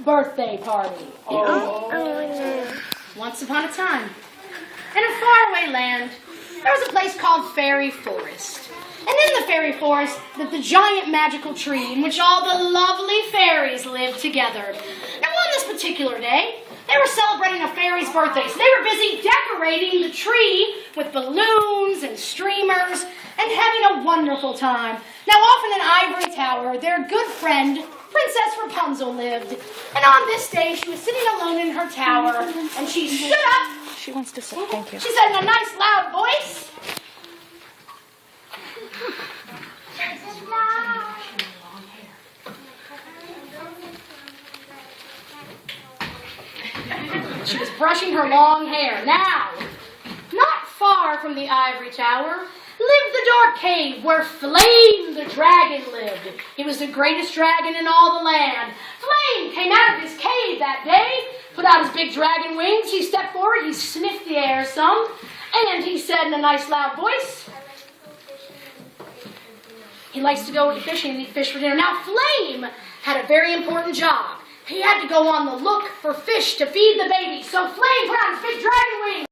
birthday party. Oh, no. Once upon a time, in a faraway land, there was a place called Fairy Forest. And in the fairy forest lived the giant magical tree in which all the lovely fairies lived together. Now on this particular day, they were celebrating a fairy's birthday, so they were busy decorating the tree with balloons and streamers and having a wonderful time. Now off in an ivory tower, their good friend, Princess Rapunzel, lived. And on this day, she was sitting alone in her tower, and she stood up. She wants to say thank you. She said in a nice loud voice, she was brushing her long hair. Now, not far from the ivory tower lived the dark cave where Flame the dragon lived. He was the greatest dragon in all the land. Flame came out of his cave that day, put out his big dragon wings. He stepped forward, he sniffed the air some, and he said in a nice loud voice, he likes to go fishing and eat fish for dinner. Now, Flame had a very important job. He had to go on the look for fish to feed the baby. So Flame put on his big dragon wings.